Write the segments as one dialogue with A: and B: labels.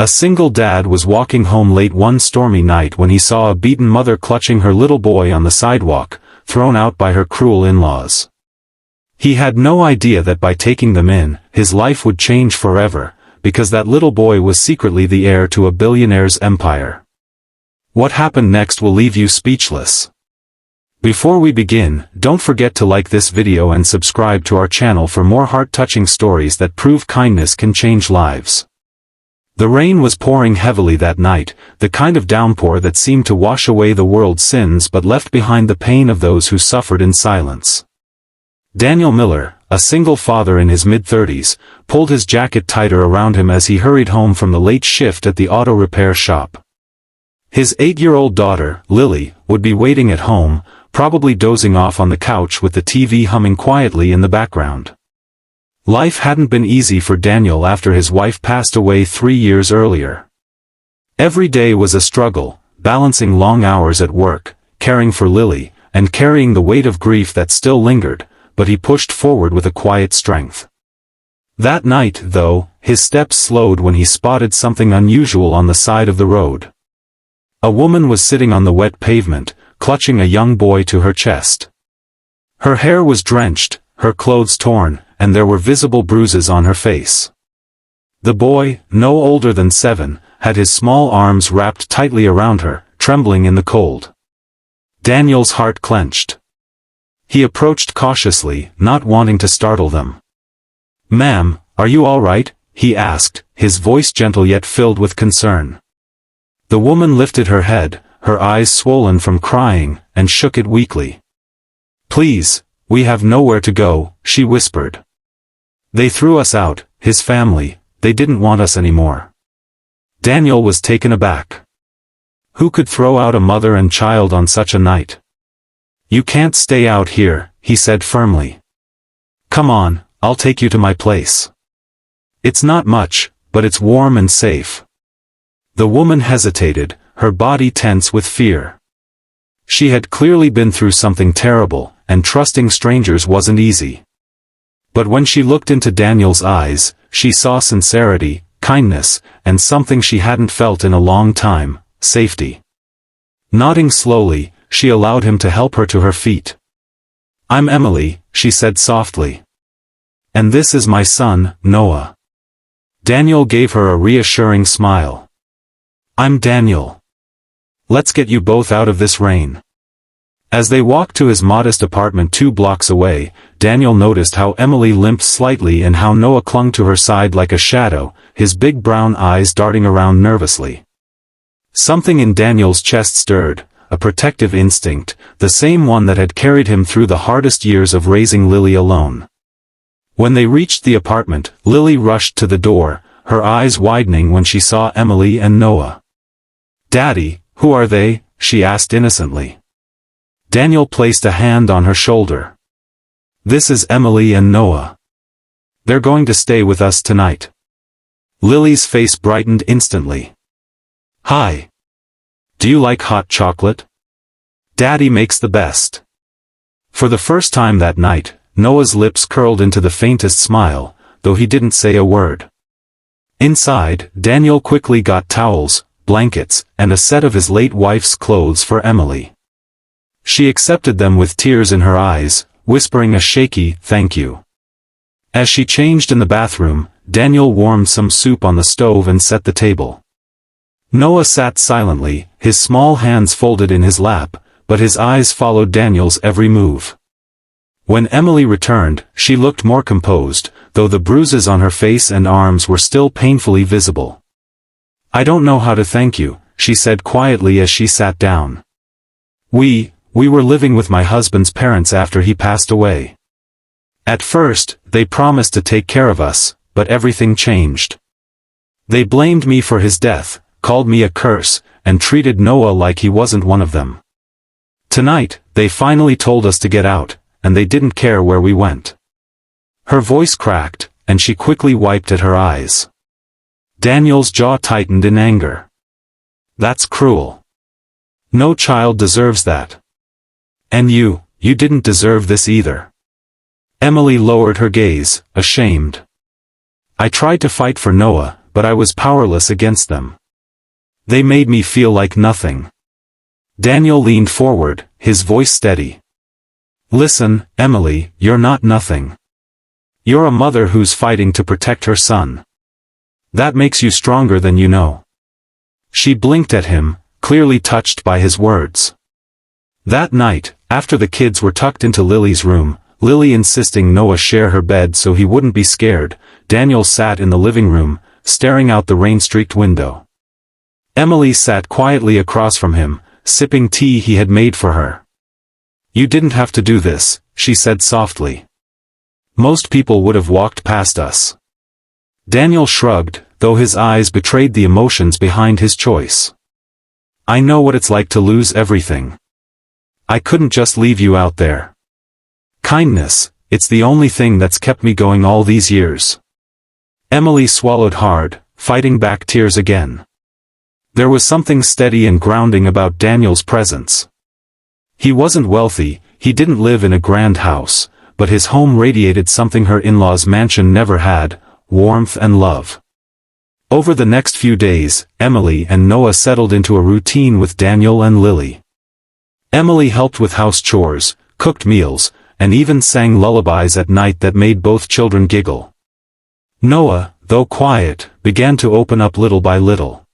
A: A single dad was walking home late one stormy night when he saw a beaten mother clutching her little boy on the sidewalk, thrown out by her cruel in-laws. He had no idea that by taking them in, his life would change forever, because that little boy was secretly the heir to a billionaire's empire. What happened next will leave you speechless. Before we begin, don't forget to like this video and subscribe to our channel for more heart-touching stories that prove kindness can change lives. The rain was pouring heavily that night, the kind of downpour that seemed to wash away the world's sins but left behind the pain of those who suffered in silence. Daniel Miller, a single father in his mid-30s, pulled his jacket tighter around him as he hurried home from the late shift at the auto repair shop. His 8-year-old daughter, Lily, would be waiting at home, probably dozing off on the couch with the TV humming quietly in the background. Life hadn't been easy for Daniel after his wife passed away 3 years earlier. Every day was a struggle, balancing long hours at work, caring for Lily, and carrying the weight of grief that still lingered, but he pushed forward with a quiet strength. That night, though, his steps slowed when he spotted something unusual on the side of the road. A woman was sitting on the wet pavement, clutching a young boy to her chest. Her hair was drenched, her clothes torn, and there were visible bruises on her face. The boy, no older than 7, had his small arms wrapped tightly around her, trembling in the cold. Daniel's heart clenched. He approached cautiously, not wanting to startle them. "Ma'am, are you all right?" he asked, his voice gentle yet filled with concern. The woman lifted her head, her eyes swollen from crying, and shook it weakly. "Please, we have nowhere to go," she whispered. "They threw us out, his family, they didn't want us anymore." Daniel was taken aback. Who could throw out a mother and child on such a night? "You can't stay out here," he said firmly. "Come on, I'll take you to my place. It's not much, but it's warm and safe." The woman hesitated, her body tense with fear. She had clearly been through something terrible, and trusting strangers wasn't easy. But when she looked into Daniel's eyes, she saw sincerity, kindness, and something she hadn't felt in a long time, safety. Nodding slowly, she allowed him to help her to her feet. "I'm Emily," she said softly. "And this is my son, Noah." Daniel gave her a reassuring smile. "I'm Daniel. Let's get you both out of this rain." As they walked to his modest apartment 2 blocks away, Daniel noticed how Emily limped slightly and how Noah clung to her side like a shadow, his big brown eyes darting around nervously. Something in Daniel's chest stirred, a protective instinct, the same one that had carried him through the hardest years of raising Lily alone. When they reached the apartment, Lily rushed to the door, her eyes widening when she saw Emily and Noah. "Daddy, who are they?" she asked innocently. Daniel placed a hand on her shoulder. "This is Emily and Noah. They're going to stay with us tonight." Lily's face brightened instantly. "Hi. Do you like hot chocolate? Daddy makes the best." For the first time that night, Noah's lips curled into the faintest smile, though he didn't say a word. Inside, Daniel quickly got towels, blankets, and a set of his late wife's clothes for Emily. She accepted them with tears in her eyes, whispering a shaky, "Thank you." As she changed in the bathroom, Daniel warmed some soup on the stove and set the table. Noah sat silently, his small hands folded in his lap, but his eyes followed Daniel's every move. When Emily returned, she looked more composed, though the bruises on her face and arms were still painfully visible. "I don't know how to thank you," she said quietly as she sat down. We were living with my husband's parents after he passed away. At first, they promised to take care of us, but everything changed. They blamed me for his death, called me a curse, and treated Noah like he wasn't one of them. Tonight, they finally told us to get out, and they didn't care where we went." Her voice cracked, and she quickly wiped at her eyes. Daniel's jaw tightened in anger. "That's cruel. No child deserves that. And you didn't deserve this either." Emily lowered her gaze, ashamed. "I tried to fight for Noah, but I was powerless against them. They made me feel like nothing. Daniel leaned forward, his voice steady. Listen, Emily, you're not nothing. You're a mother who's fighting to protect her son. That makes you stronger than you know. She blinked at him, clearly touched by his words. That night, after the kids were tucked into Lily's room, Lily insisting Noah share her bed so he wouldn't be scared, Daniel sat in the living room, staring out the rain-streaked window. Emily sat quietly across from him, sipping tea he had made for her. You didn't have to do this, she said softly. Most people would have walked past us. Daniel shrugged, though his eyes betrayed the emotions behind his choice. I know what it's like to lose everything. I couldn't just leave you out there. Kindness, it's the only thing that's kept me going all these years. Emily swallowed hard, fighting back tears again. There was something steady and grounding about Daniel's presence. He wasn't wealthy, he didn't live in a grand house, but his home radiated something her in-laws' mansion never had, warmth and love. Over the next few days, Emily and Noah settled into a routine with Daniel and Lily. Emily helped with house chores, cooked meals, and even sang lullabies at night that made both children giggle. Noah, though quiet, began to open up little by little.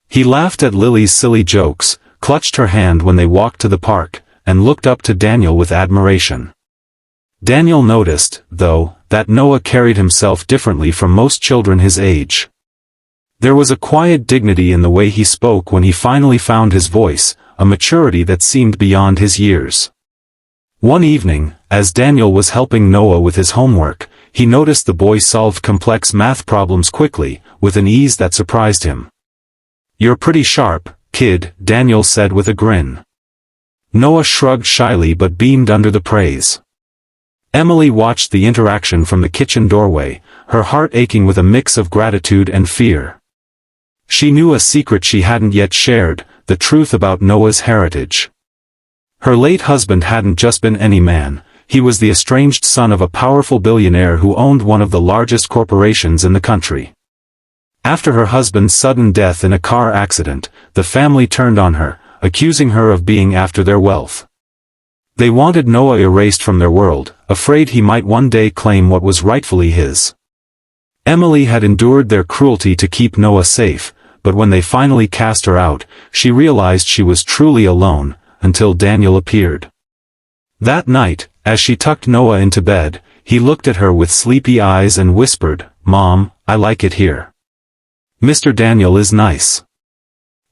A: He laughed at Lily's silly jokes, clutched her hand when they walked to the park, and looked up to Daniel with admiration. Daniel noticed, though, that Noah carried himself differently from most children his age. There was a quiet dignity in the way he spoke when he finally found his voice, a maturity that seemed beyond his years. One evening, as Daniel was helping Noah with his homework, he noticed the boy solved complex math problems quickly, with an ease that surprised him. You're pretty sharp, kid, Daniel said with a grin. Noah shrugged shyly but beamed under the praise. Emily watched the interaction from the kitchen doorway, her heart aching with a mix of gratitude and fear. She knew a secret she hadn't yet shared, the truth about Noah's heritage. Her late husband hadn't just been any man, he was the estranged son of a powerful billionaire who owned one of the largest corporations in the country. After her husband's sudden death in a car accident, the family turned on her, accusing her of being after their wealth. They wanted Noah erased from their world, afraid he might one day claim what was rightfully his. Emily had endured their cruelty to keep Noah safe, but when they finally cast her out, she realized she was truly alone, until Daniel appeared. That night, as she tucked Noah into bed, he looked at her with sleepy eyes and whispered, "Mom, I like it here. Mr. Daniel is nice.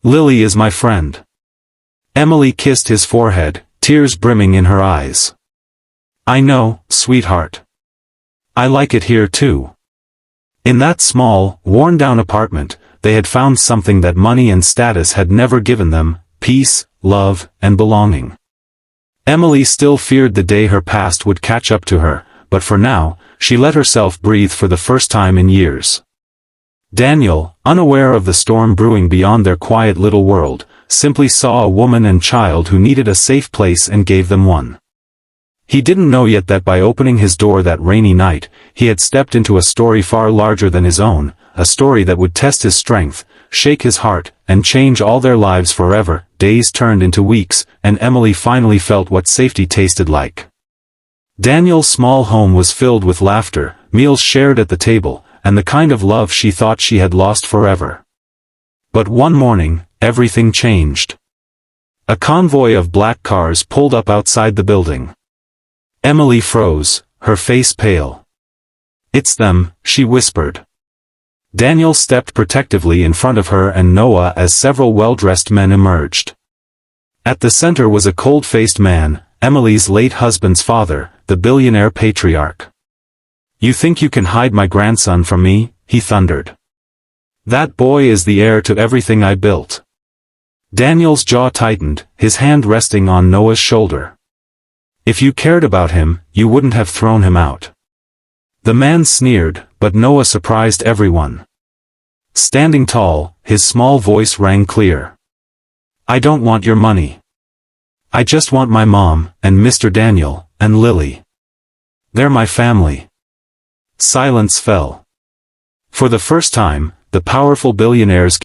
A: Lily is my friend." Emily kissed his forehead, tears brimming in her eyes. "I know, sweetheart. I like it here too." In that small, worn-down apartment, they had found something that money and status had never given them, peace, love, and belonging. Emily still feared the day her past would catch up to her, but for now, she let herself breathe for the first time in years. Daniel, unaware of the storm brewing beyond their quiet little world, simply saw a woman and child who needed a safe place and gave them one. He didn't know yet that by opening his door that rainy night, he had stepped into a story far larger than his own, a story that would test his strength, shake his heart, and change all their lives forever. Days turned into weeks, and Emily finally felt what safety tasted like. Daniel's small home was filled with laughter, meals shared at the table, and the kind of love she thought she had lost forever. But one morning, everything changed. A convoy of black cars pulled up outside the building. Emily froze, her face pale. "It's them," she whispered. Daniel stepped protectively in front of her and Noah as several well-dressed men emerged. At the center was a cold-faced man, Emily's late husband's father, the billionaire patriarch. "You think you can hide my grandson from me?" he thundered. "That boy is the heir to everything I built." Daniel's jaw tightened, his hand resting on Noah's shoulder. "If you cared about him, you wouldn't have thrown him out." The man sneered, but Noah surprised everyone. Standing tall, his small voice rang clear. "I don't want your money. I just want my mom, and Mr. Daniel, and Lily. They're my family." Silence fell. For the first time, the powerful billionaire's